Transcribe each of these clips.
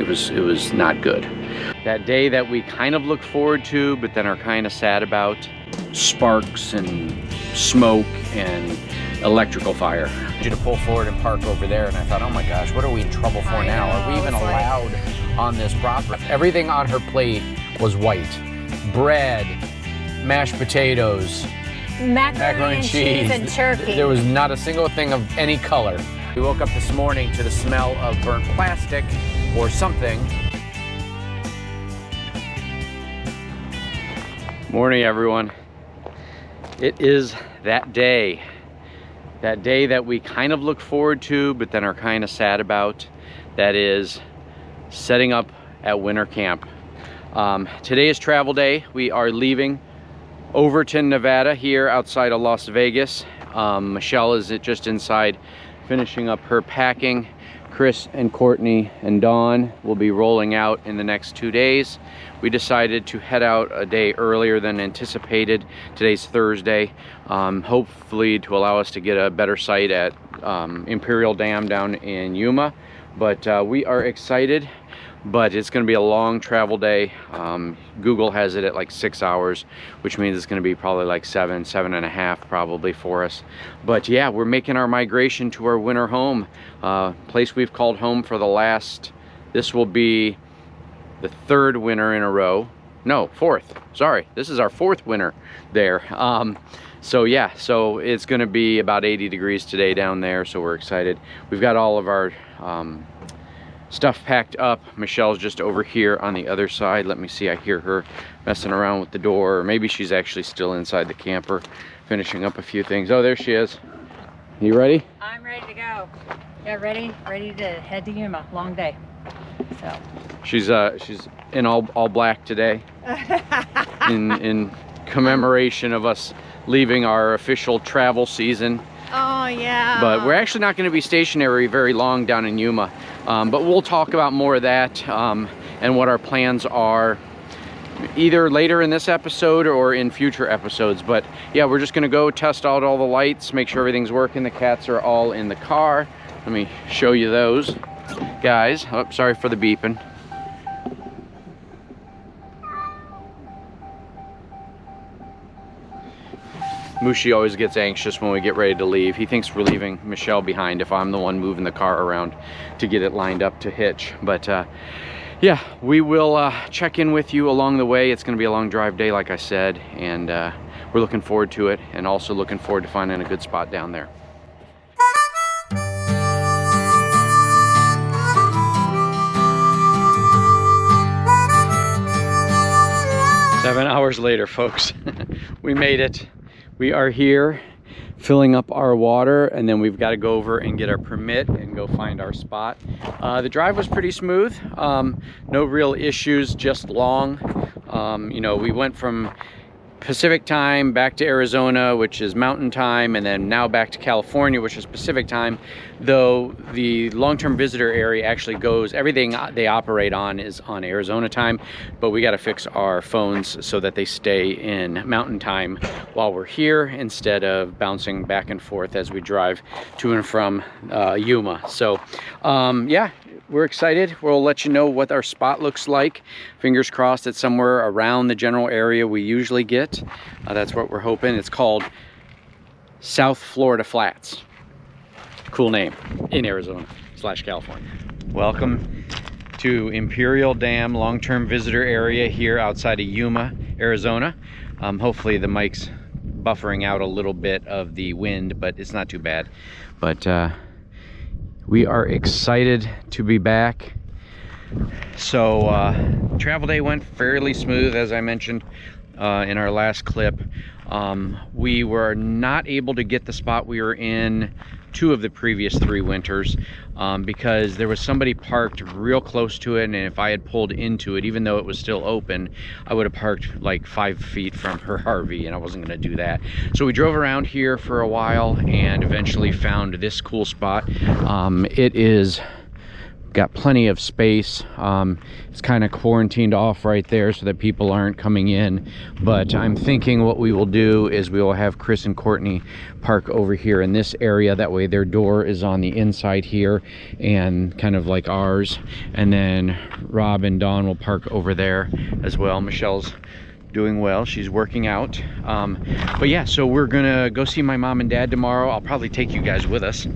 was not good. That day that we kind of look forward to, but then are kind of sad about, sparks and smoke and electrical fire. To pull forward and park over there, and I thought, oh my gosh, what are we in trouble for now? Are we even allowed on this property? Everything on her plate was white. Bread, mashed potatoes, macaroni and cheese and turkey. There was not a single thing of any color. We woke up this morning to the smell of burnt plastic or something. Morning, everyone. It is that day that we kind of look forward to, but then are kind of sad about. That is setting up at winter camp. Today is travel day. We are leaving Overton, Nevada, here outside of Las Vegas. Michelle is just inside finishing up her packing. Chris and Courtney and Dawn will be rolling out in the next 2 days. We decided to head out a day earlier than anticipated. Today's Thursday, hopefully to allow us to get a better sight at Imperial Dam down in Yuma. But we are excited, but it's going to be a long travel day. Google has it at like 6 hours, which means it's going to be probably like 7.5 probably for us. But yeah, we're making our migration to our winter home, place we've called home for the last, this will be the third winter in a row. No, fourth, sorry, this is our fourth winter there. So yeah, so it's going to be about 80 degrees today down there, so we're excited. We've got all of our stuff packed up. Michelle's just over here on the other side. Let me see, I hear her messing around with the door, or maybe she's actually still inside the camper finishing up a few things. Oh, there she is. You ready? I'm ready to go. Yeah, ready to head to Yuma. Long day. So she's in all black today in commemoration of us leaving our official travel season. Oh yeah. But we're actually not going to be stationary very long down in Yuma. But we'll talk about more of that and what our plans are either later in this episode or in future episodes. But yeah, we're just going to go test out all the lights, make sure everything's working. The cats are all in the car. Let me show you those guys. Oh, sorry for the beeping. Mushi always gets anxious when we get ready to leave. He thinks we're leaving Michelle behind if I'm the one moving the car around to get it lined up to hitch. But yeah, we will check in with you along the way. It's going to be a long drive day, like I said, and we're looking forward to it, and also looking forward to finding a good spot down there. Seven hours later, folks. We made it. We are here filling up our water, and then we've got to go over and get our permit and go find our spot. The drive was pretty smooth. No real issues, just long. You know, we went from Pacific time back to Arizona, which is mountain time, and then now back to California, which is Pacific time, though the long-term visitor area actually goes, everything they operate on is on Arizona time, but we got to fix our phones so that they stay in mountain time while we're here instead of bouncing back and forth as we drive to and from Yuma. So yeah, we're excited. We'll let you know what our spot looks like. Fingers crossed it's somewhere around the general area we usually get. That's what we're hoping. It's called South Florida Flats. Cool name in Arizona / California. Welcome to Imperial Dam long-term visitor area here outside of Yuma, Arizona. Hopefully the mic's buffering out a little bit of the wind, but it's not too bad. But we are excited to be back. So travel day went fairly smooth, as I mentioned in our last clip. We were not able to get the spot we were in 2 of the previous 3 winters because there was somebody parked real close to it, and if I had pulled into it, even though it was still open, I would have parked like 5 feet from her RV, and I wasn't going to do that. So we drove around here for a while and eventually found this cool spot. It is got plenty of space. It's kind of quarantined off right there so that people aren't coming in, but I'm thinking what we will do is we will have Chris and Courtney park over here in this area. That way their door is on the inside here and kind of like ours, and then Rob and Dawn will park over there as well. Michelle's doing well, she's working out. But yeah, so we're gonna go see my mom and dad tomorrow. I'll probably take you guys with us.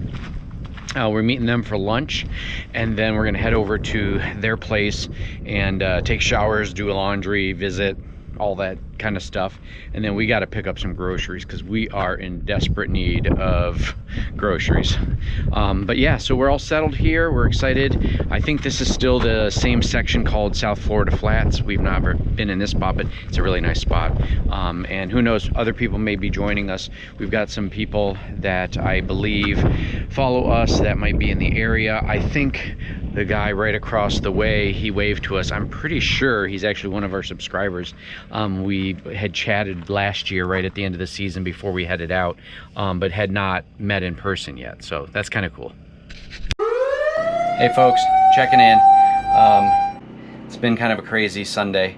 We're meeting them for lunch, and then we're gonna head over to their place and take showers, do laundry, visit, all that kind of stuff. And then we got to pick up some groceries because we are in desperate need of groceries. But yeah, so we're all settled here. We're excited. I think this is still the same section called South Florida Flats. We've never been in this spot, but it's a really nice spot. And who knows, other people may be joining us. We've got some people that I believe follow us that might be in the area. I think the guy right across the way, he waved to us. I'm pretty sure he's actually one of our subscribers. We had chatted last year right at the end of the season before we headed out, but had not met in person yet, so that's kind of cool. Hey folks, checking in. It's been kind of a crazy Sunday.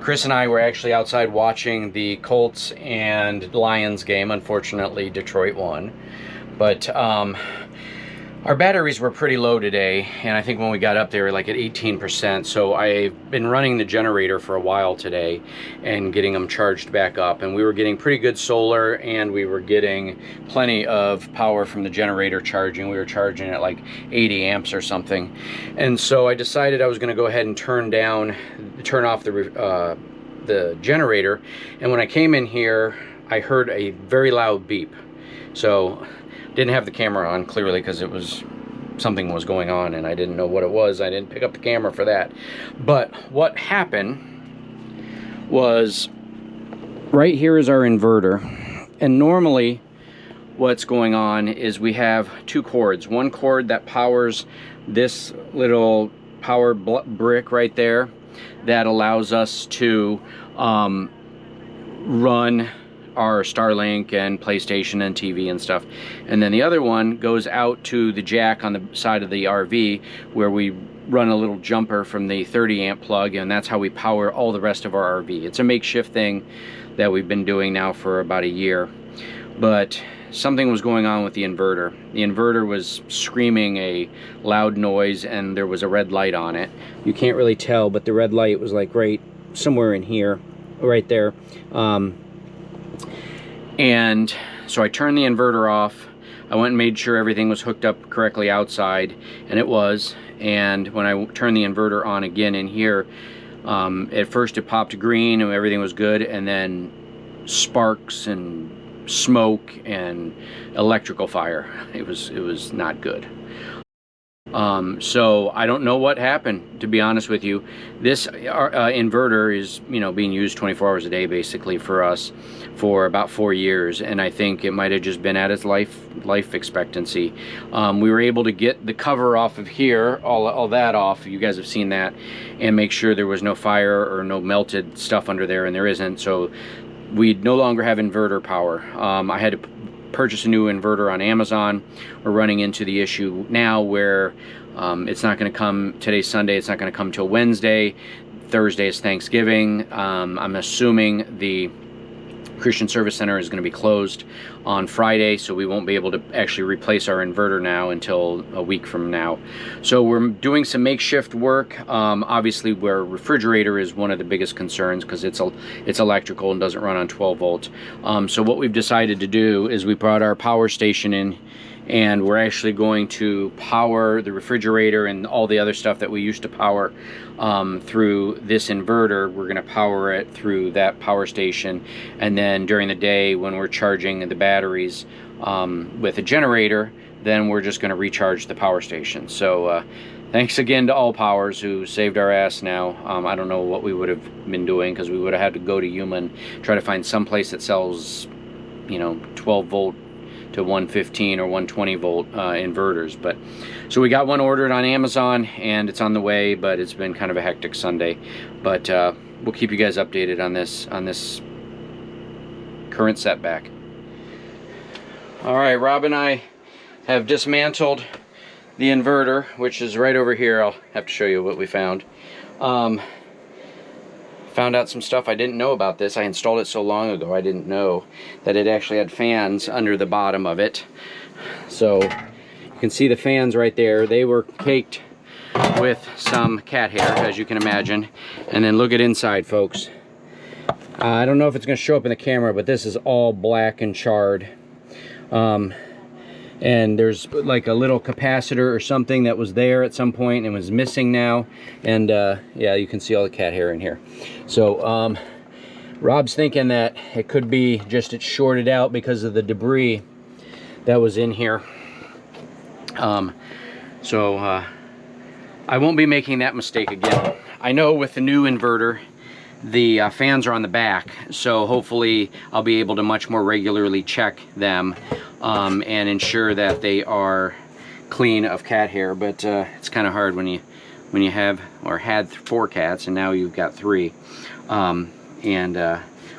Chris and I were actually outside watching the Colts and Lions game. Unfortunately, Detroit won, but our batteries were pretty low today, and I think when we got up they were like at 18%. So I've been running the generator for a while today and getting them charged back up, and we were getting pretty good solar, and we were getting plenty of power from the generator charging. We were charging at like 80 amps or something. And so I decided I was going to go ahead and turn off the generator. And when I came in here, I heard a very loud beep. So didn't have the camera on clearly because something was going on and I didn't know what it was. I didn't pick up the camera for that. But what happened was, right here is our inverter, and normally what's going on is we have two cords. One cord that powers this little power brick right there that allows us to run our Starlink and PlayStation and TV and stuff. And then the other one goes out to the jack on the side of the RV where we run a little jumper from the 30 amp plug, and that's how we power all the rest of our RV. It's a makeshift thing that we've been doing now for about a year. But something was going on with the inverter. The inverter was screaming a loud noise, and there was a red light on it. You can't really tell, but the red light was like right somewhere in here, right there. And so I turned the inverter off. I went and made sure everything was hooked up correctly outside, and it was. And when I turned the inverter on again in here, at first it popped green and everything was good, and then sparks and smoke and electrical fire. It was not good. So I don't know what happened, to be honest with you. This inverter is, being used 24 hours a day basically for us for about 4 years, and I think it might have just been at its life expectancy. We were able to get the cover off of here, all that off. You guys have seen that, and make sure there was no fire or no melted stuff under there, and there isn't. So we no longer have inverter power. I had to purchase a new inverter on Amazon. We're running into the issue now where it's not going to come. Today's Sunday, it's not going to come till Wednesday. Thursday is Thanksgiving. I'm assuming the Christian Service Center is going to be closed on Friday, so we won't be able to actually replace our inverter now until a week from now. So we're doing some makeshift work. Obviously, where refrigerator is one of the biggest concerns because it's electrical and doesn't run on 12 volts. So what we've decided to do is we brought our power station in, and we're actually going to power the refrigerator and all the other stuff that we used to power through this inverter. We're going to power it through that power station, and then during the day when we're charging the batteries with a generator, then we're just going to recharge the power station. So thanks again to All Powers who saved our ass now. I don't know what we would have been doing because we would have had to go to Yuma and try to find some place that sells 12 volt to 115 or 120 volt inverters. But so we got one ordered on Amazon and it's on the way, but it's been kind of a hectic Sunday. But we'll keep you guys updated on this current setback. All right, Rob and I have dismantled the inverter, which is right over here. I'll have to show you what we found. Found out some stuff I didn't know about this. I installed it so long ago, I didn't know that it actually had fans under the bottom of it. So you can see the fans right there. They were caked with some cat hair, as you can imagine. And then look at inside, folks. I don't know if it's going to show up in the camera, but this is all black and charred. And there's like a little capacitor or something that was there at some point and was missing now. And yeah, you can see all the cat hair in here. So Rob's thinking that it could be just it shorted out because of the debris that was in here. I won't be making that mistake again. I know with the new inverter, the fans are on the back, so hopefully I'll be able to much more regularly check them and ensure that they are clean of cat hair. But it's kind of hard when you have or had 4 cats and now you've got 3, and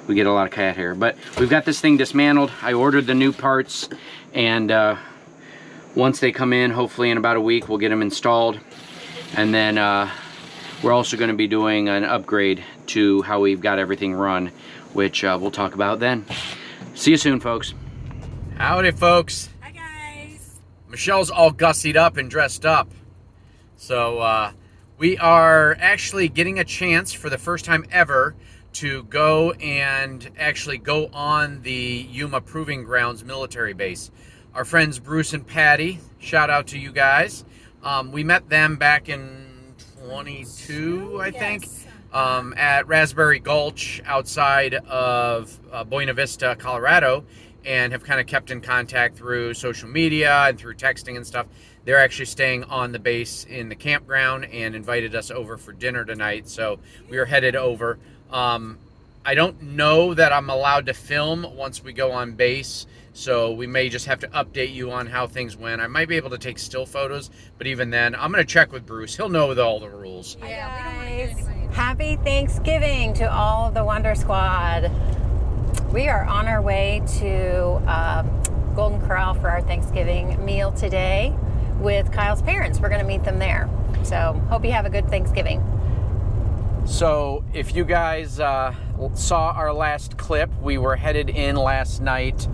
we get a lot of cat hair. But we've got this thing dismantled. I ordered the new parts, and once they come in, hopefully in about a week, we'll get them installed. And then we're also going to be doing an upgrade to how we've got everything run, which we'll talk about then. See you soon, folks. Howdy, folks. Hi, guys. Michelle's all gussied up and dressed up. So we are actually getting a chance for the first time ever to go and actually go on the Yuma Proving Grounds military base. Our friends Bruce and Patty, shout out to you guys. We met them back in 22, I think, at Raspberry Gulch outside of Buena Vista, Colorado, and have kind of kept in contact through social media and through texting and stuff. They're actually staying on the base in the campground and invited us over for dinner tonight, so we are headed over. I don't know that I'm allowed to film once we go on base, so we may just have to update you on how things went. I might be able to take still photos, but even then, I'm going to check with Bruce. He'll know all the rules. Yeah, happy Thanksgiving to all of the Wonder Squad. We are on our way to Golden Corral for our Thanksgiving meal today with Kyle's parents. We're going to meet them there. So hope you have a good Thanksgiving. So if you guys saw our last clip, we were headed in last night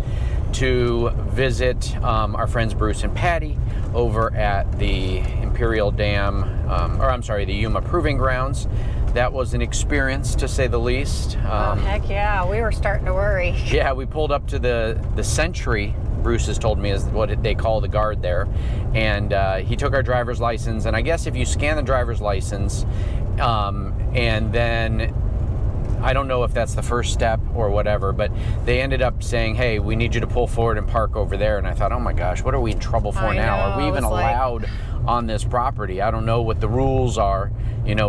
to visit our friends Bruce and Patty over at the Imperial Dam, the Yuma Proving Grounds. That was an experience, to say the least. Oh, heck yeah, we were starting to worry. Yeah, we pulled up to the sentry, Bruce has told me is what they call the guard there, and he took our driver's license, and I guess if you scan the driver's license, and then I don't know if that's the first step or whatever, but they ended up saying, hey, we need you to pull forward and park over there. And I thought, oh my gosh, what are we in trouble for now? Are we even allowed on this property? I don't know what the rules are,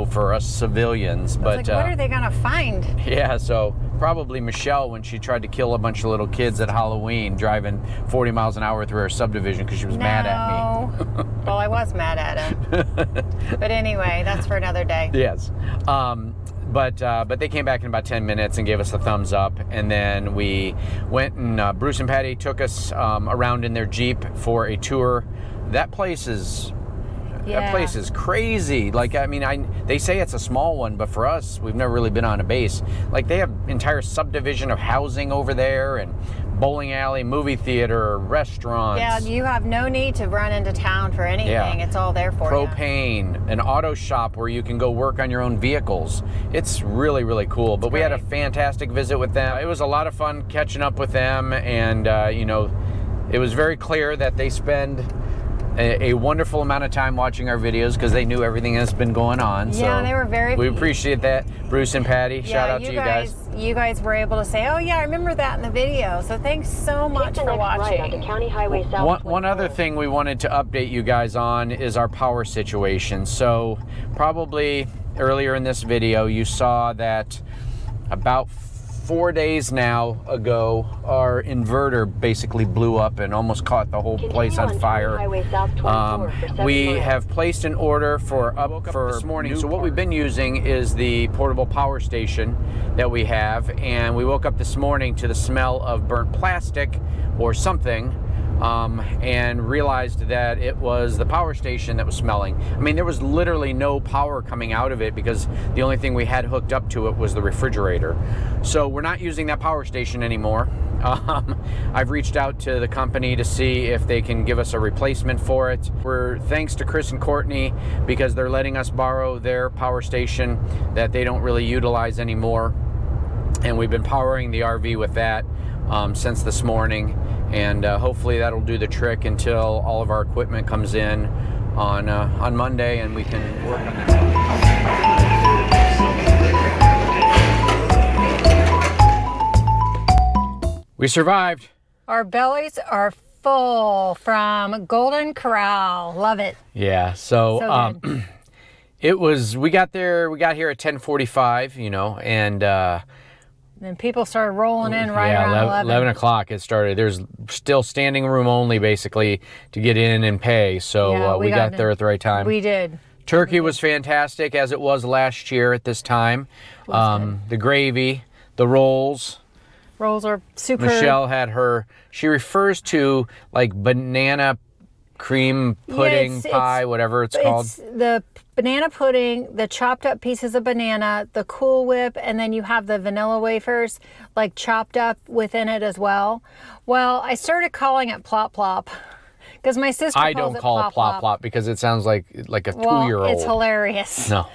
for us civilians. But what are they gonna find? Yeah, so probably Michelle, when she tried to kill a bunch of little kids at Halloween, driving 40 miles an hour through her subdivision because she was mad at me. Well, I was mad at him. But anyway, that's for another day. Yes. But they came back in about 10 minutes and gave us a thumbs up, and then we went and Bruce and Patty took us around in their Jeep for a tour. That place is crazy. They say it's a small one, but for us, we've never really been on a base. Like, they have entire subdivision of housing over there, and bowling alley, movie theater, restaurants. Yeah, you have no need to run into town for anything. Yeah. It's all there for you. Propane, an auto shop where you can go work on your own vehicles. It's really, really cool. But we had a fantastic visit with them. It was a lot of fun catching up with them, and it was very clear that they spend a wonderful amount of time watching our videos because they knew everything that's been going on. Yeah, so they were very. We appreciate that, Bruce and Patty. Yeah, shout out to you guys. You guys were able to say, "Oh yeah, I remember that in the video." So thanks so much for watching. Right, County Highway South. One other thing we wanted to update you guys on is our power situation. So probably earlier in this video, you saw that about 4 days now ago, our inverter basically blew up and almost caught the whole place on fire. We have placed an order for this morning. So what we've been using is the portable power station that we have, and we woke up this morning to the smell of burnt plastic or something and realized that it was the power station that was smelling. I mean, there was literally no power coming out of it because the only thing we had hooked up to it was the refrigerator. So we're not using that power station anymore. I've reached out to the company to see if they can give us a replacement for it. We're thanks to Chris and Courtney because they're letting us borrow their power station that they don't really utilize anymore. And we've been powering the RV with that since this morning. And hopefully that'll do the trick until all of our equipment comes in on Monday and we can work on that. We survived. Our bellies are full from Golden Corral. Love it. Yeah, so we got here at 10:45, you know, and then people started rolling in around 11 o'clock it started. There's still standing room only basically to get in and pay. So we got there at the right time. We did. Turkey was fantastic as it was last year at this time. The gravy, the rolls. Rolls are super. Michelle had she refers to like banana cream pudding pie, whatever it's called. It's the banana pudding, the chopped up pieces of banana, the Cool Whip, and then you have the vanilla wafers like chopped up within it as well. Well, I started calling it Plop Plop because my sister calls it I don't call it Plop Plop because it sounds like a 2-year-old. It's hilarious. No.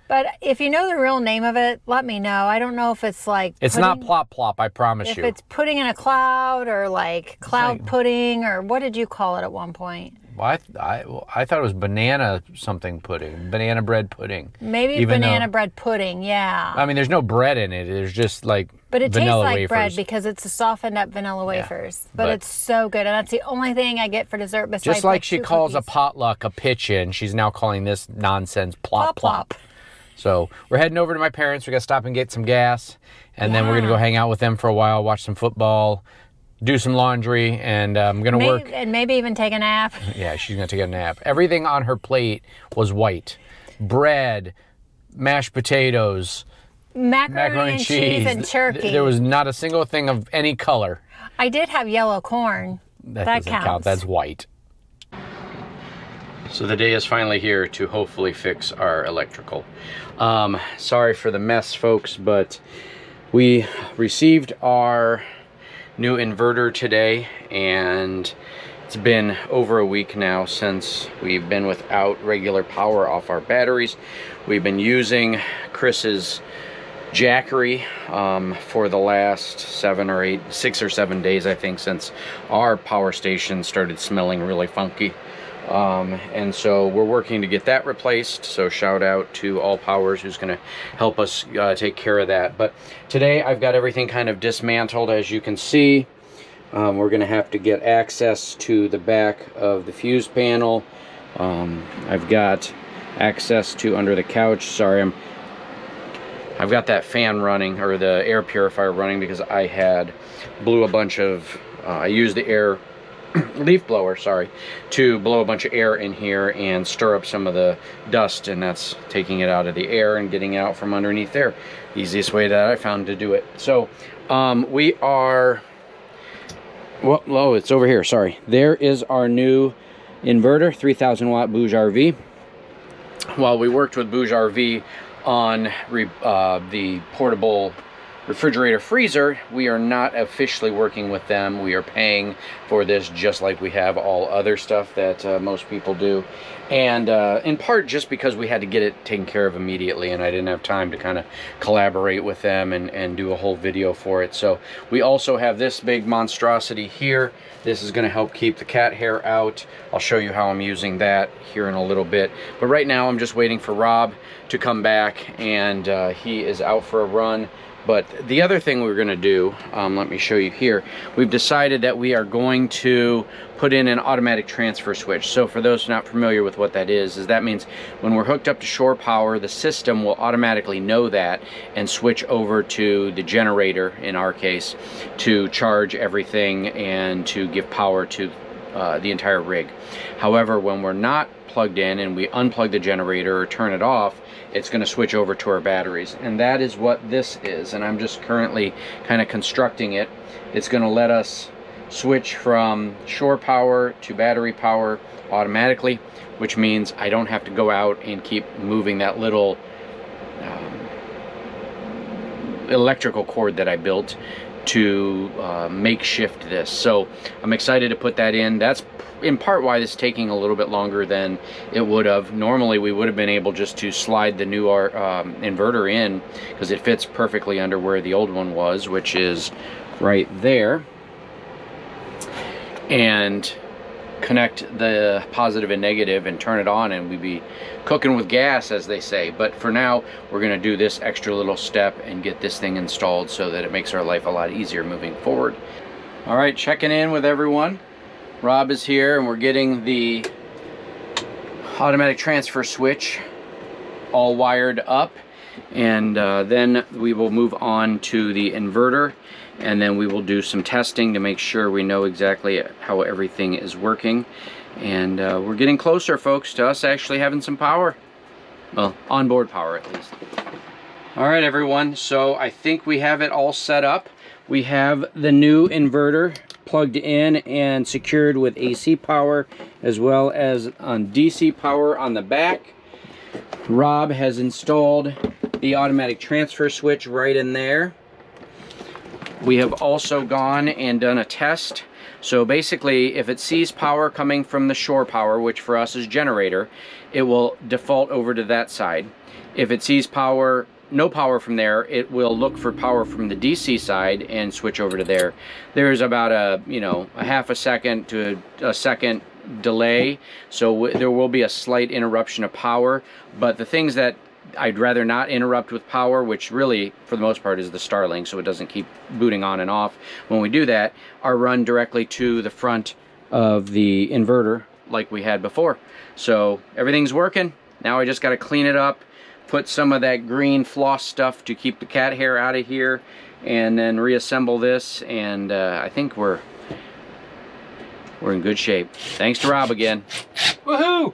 But if you know the real name of it, let me know. I don't know if it's like it's not Plop Plop, I promise you. If it's pudding in a cloud or like cloud pudding, or what did you call it at one point? Well, I thought it was banana something pudding, banana bread pudding. Maybe banana bread pudding, yeah. I mean, there's no bread in it. There's just like but it vanilla tastes like wafers. bread because it's a softened up vanilla wafers. But it's so good, and that's the only thing I get for dessert besides just like she calls cookies. a potluck a pitch-in, she's now calling this nonsense Plop Plop. So we're heading over to my parents. We got to stop and get some gas, and then we're going to go hang out with them for a while, watch some football, do some laundry, and I'm going to work. And maybe even take a nap. Yeah, she's going to take a nap. Everything on her plate was white. Bread, mashed potatoes, macaroni and cheese, and turkey. There was not a single thing of any color. I did have yellow corn. That doesn't count. That's white. So the day is finally here to hopefully fix our electrical. Sorry for the mess, folks, but we received our new inverter today, and it's been over a week now since we've been without regular power off our batteries. We've been using Chris's Jackery for the last 6 or 7 days, I think, since our power station started smelling really funky. And so we're working to get that replaced, so shout out to All Powers who's going to help us take care of that. But today I've got everything kind of dismantled, as you can see. We're going to have to get access to the back of the fuse panel. I've got access to under the couch. Sorry, I've got that fan running, or the air purifier running, because I had blew a bunch of I used the air leaf blower, sorry, to blow a bunch of air in here and stir up some of the dust, and that's taking it out of the air and getting it out from underneath there. Easiest way that I found to do it. So we are, well, oh, it's over here, sorry. There is our new inverter, 3000 watt Bouge RV. While we worked with Bouge RV on the portable refrigerator freezer, we are not officially working with them. We are paying for this just like we have all other stuff that most people do, and in part just because we had to get it taken care of immediately, and I didn't have time to kind of collaborate with them and do a whole video for it. So we also have this big monstrosity here. This is going to help keep the cat hair out. I'll show you how I'm using that here in a little bit, but right now I'm just waiting for Rob to come back, and he is out for a run. But the other thing we're going to do, let me show you here, we've decided that we are going to put in an automatic transfer switch. So for those not familiar with what that is that means when we're hooked up to shore power, the system will automatically know that and switch over to the generator, in our case, to charge everything and to give power to the entire rig. However, when we're not plugged in and we unplug the generator or turn it off, it's going to switch over to our batteries, and that is what this is. And I'm just currently kind of constructing it. It's going to let us switch from shore power to battery power automatically, which means I don't have to go out and keep moving that little electrical cord that I built to makeshift this. So I'm excited to put that in. That's in part why this is taking a little bit longer than it would have. Normally we would have been able just to slide the new inverter in, because it fits perfectly under where the old one was, which is right there, and connect the positive and negative and turn it on, and we'd be cooking with gas, as they say. But for now, we're going to do this extra little step and get this thing installed so that it makes our life a lot easier moving forward. All right, checking in with everyone. Rob is here, and we're getting the automatic transfer switch all wired up, and then we will move on to the inverter, and then we will do some testing to make sure we know exactly how everything is working. And we're getting closer, folks, to us actually having some power. Well, onboard power at least. All right, everyone, so I think we have it all set up. We have the new inverter plugged in and secured with AC power, as well as on DC power on the back. Rob has installed the automatic transfer switch right in there. We have also gone and done a test. So basically, if it sees power coming from the shore power, which for us is generator, it will default over to that side. If it sees power, no power from there, it will look for power from the DC side and switch over to there. There's about a half a second to a second delay, so there will be a slight interruption of power. But the things that I'd rather not interrupt with power, which really for the most part is the Starlink, so it doesn't keep booting on and off when we do that, are run directly to the front of the inverter like we had before. So everything's working. Now I just got to clean it up, put some of that green floss stuff to keep the cat hair out of here, and then reassemble this, and I think we're in good shape. Thanks to Rob again. Woohoo!